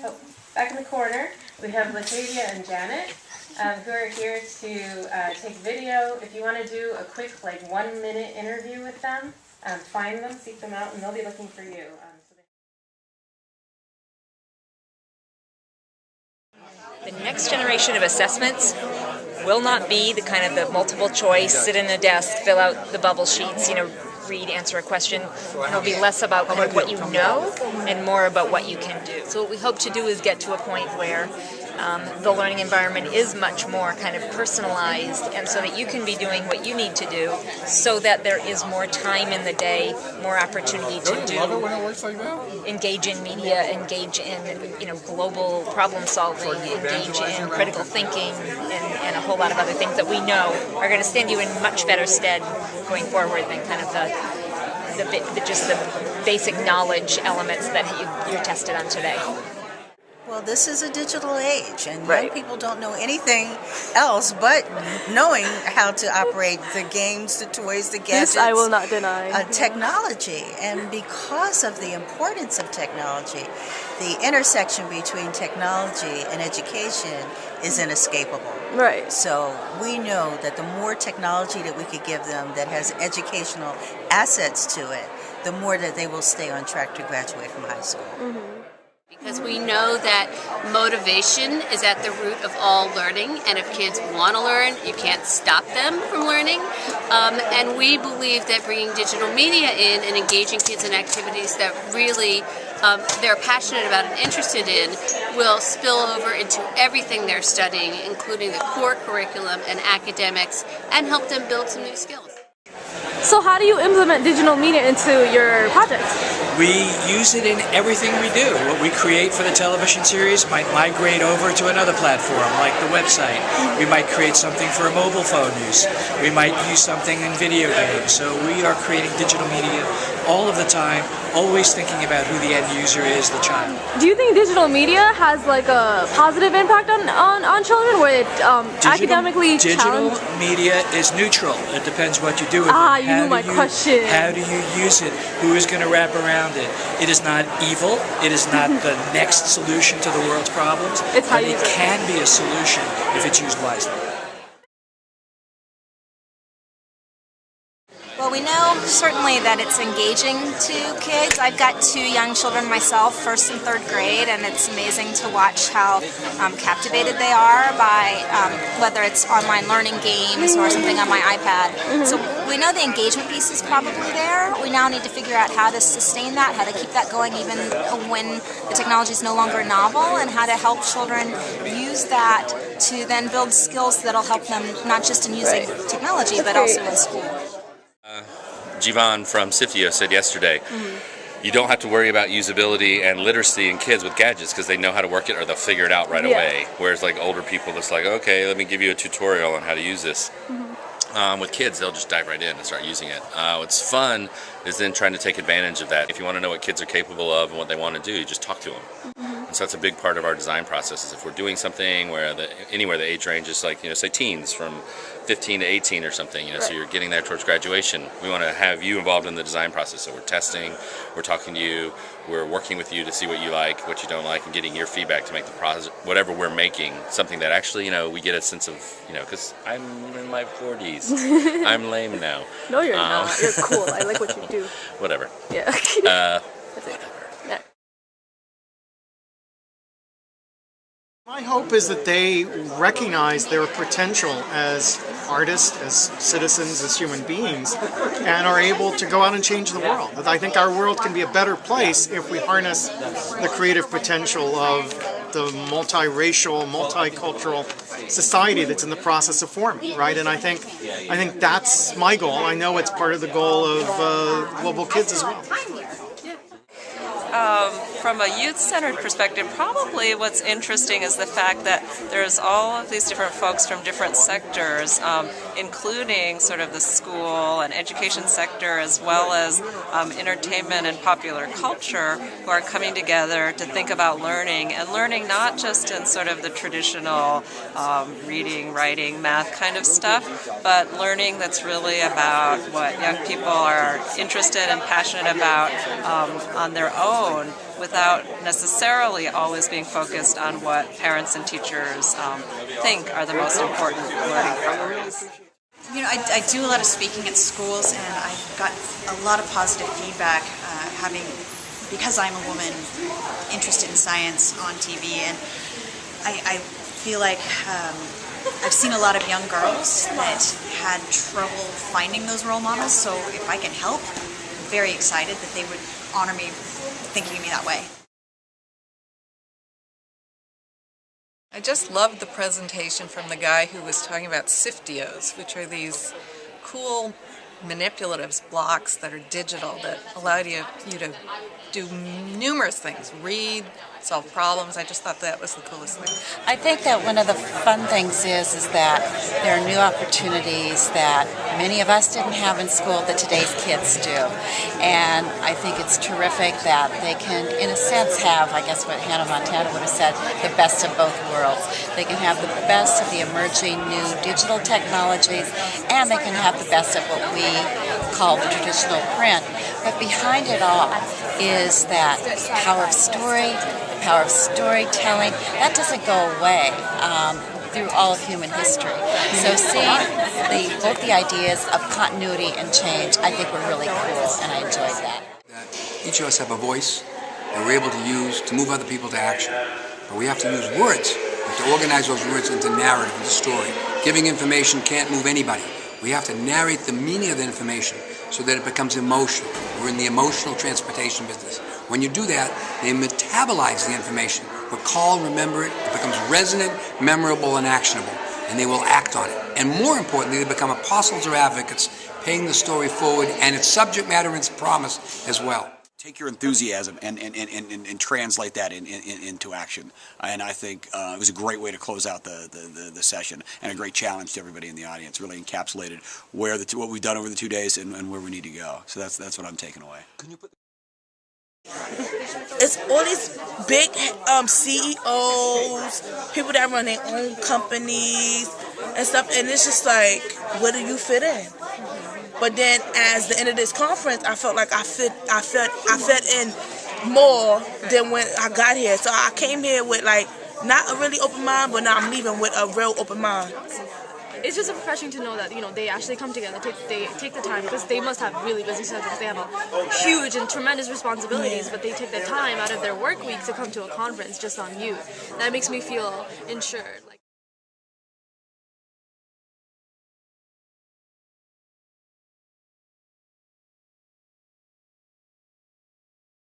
Oh, back in the corner, we have Latavia and Janet, who are here to take video. If you want to do a quick, 1-minute interview with them, find them, seek them out, and they'll be looking for you. The next generation of assessments will not be the kind of the multiple choice, sit in a desk, fill out the bubble sheets, read, answer a question. It'll be less about kind of what you know and more about what you can do. So what we hope to do is get to a point where the learning environment is much more kind of personalized, and so that you can be doing what you need to do so that there is more time in the day, more opportunity to engage in media, engage in global problem solving, engage in critical thinking, and a whole lot of other things that we know are going to stand you in much better stead going forward than kind of just the basic knowledge elements that you're tested on today. Well, this is a digital age, and young people don't know anything else but knowing how to operate the games, the toys, the gadgets. This I will not deny. Technology, and because of the importance of technology, the intersection between technology and education is inescapable. Right. So we know that the more technology that we could give them that has educational assets to it, the more that they will stay on track to graduate from high school. Mm-hmm. Because we know that motivation is at the root of all learning, and if kids want to learn, you can't stop them from learning. And we believe that bringing digital media in and engaging kids in activities that really they're passionate about and interested in will spill over into everything they're studying, including the core curriculum and academics, and help them build some new skills. So how do you implement digital media into your projects? We use it in everything we do. What we create for the television series might migrate over to another platform, like the website. We might create something for a mobile phone use. We might use something in video games. So we are creating digital media all of the time, always thinking about who the end user is, the child. Do you think digital media has a positive impact on children, where it academically Digital challenge? media is neutral. It depends what you do with it. You knew my question. How do you use it? Who is going to wrap around it? It is not evil. It is not the next solution to the world's problems. It's how but you use it it. can be a solution if it's used wisely. Well, we know certainly that it's engaging to kids. I've got 2 young children myself, 1st and 3rd grade, and it's amazing to watch how captivated they are by whether it's online learning games or something on my iPad. So we know the engagement piece is probably there. We now need to figure out how to sustain that, how to keep that going even when the technology is no longer novel, and how to help children use that to then build skills that'll help them not just in using technology, but also in school. Joan from CIFIO said yesterday, you don't have to worry about usability and literacy in kids with gadgets because they know how to work it or they'll figure it out right away. Whereas older people, it's okay, let me give you a tutorial on how to use this. With kids, they'll just dive right in and start using it. What's fun is then trying to take advantage of that. If you want to know what kids are capable of and what they want to do, you just talk to them. And so that's a big part of our design process, is if we're doing something where anywhere the age range is say teens from 15 to 18 or something, so you're getting there towards graduation, we want to have you involved in the design process. So we're testing, we're talking to you, we're working with you to see what you like, what you don't like, and getting your feedback to make the project, whatever we're making, something that actually, we get a sense of, because I'm in my 40s. I'm lame now. No, you're not. You're cool. I like what you do. Whatever. Yeah. Whatever. Yeah. My hope is that they recognize their potential as artists, as citizens, as human beings, and are able to go out and change the world. I think our world can be a better place if we harness the creative potential of the multiracial, multicultural society that's in the process of forming, right? And I think that's my goal. I know it's part of the goal of Global Kids as well. From a youth-centered perspective, probably what's interesting is the fact that there's all of these different folks from different sectors, including sort of the school and education sector, as well as entertainment and popular culture, who are coming together to think about learning, and learning not just in sort of the traditional reading, writing, math kind of stuff, but learning that's really about what young people are interested and passionate about on their own. without necessarily always being focused on what parents and teachers think are the most important learning priorities. You know, I do a lot of speaking at schools, and I've got a lot of positive feedback because I'm a woman interested in science on TV, and I feel like I've seen a lot of young girls that had trouble finding those role models, so if I can help, I'm very excited that they would honor me thinking of me that way. I just loved the presentation from the guy who was talking about Siftios, which are these cool manipulatives, blocks that are digital that allow you to do numerous things, read, solve problems. I just thought that was the coolest thing. I think that one of the fun things is that there are new opportunities that many of us didn't have in school that today's kids do. And I think it's terrific that they can, in a sense, have, I guess what Hannah Montana would have said, the best of both worlds. They can have the best of the emerging new digital technologies, and they can have the best of what we call the traditional print. But behind it all is that power of story, the power of storytelling. That doesn't go away through all of human history. So seeing both the ideas of continuity and change, I think were really cool, and I enjoyed that. Each of us have a voice that we're able to use to move other people to action. But we have to use words, to organize those words into narrative, into story. Giving information can't move anybody. We have to narrate the meaning of the information so that it becomes emotional. We're in the emotional transportation business. When you do that, they metabolize the information. Recall, remember it, it becomes resonant, memorable, and actionable, and they will act on it. And more importantly, they become apostles or advocates, paying the story forward and its subject matter and its promise as well. Take your enthusiasm and translate that into action. And I think it was a great way to close out the session, and a great challenge to everybody in the audience. Really encapsulated what we've done over the 2 days and where we need to go. So that's what I'm taking away. It's all these big CEOs, people that run their own companies and stuff, and it's just like, where do you fit in? But then, as the end of this conference, I felt like I fit in more than when I got here. So I came here with like not a really open mind, but now I'm leaving with a real open mind. It's just refreshing to know that, you know, they actually come together, they take the time, because they must have really busy schedules. They have a huge and tremendous responsibilities, but they take the time out of their work week to come to a conference just on youth. That makes me feel insured.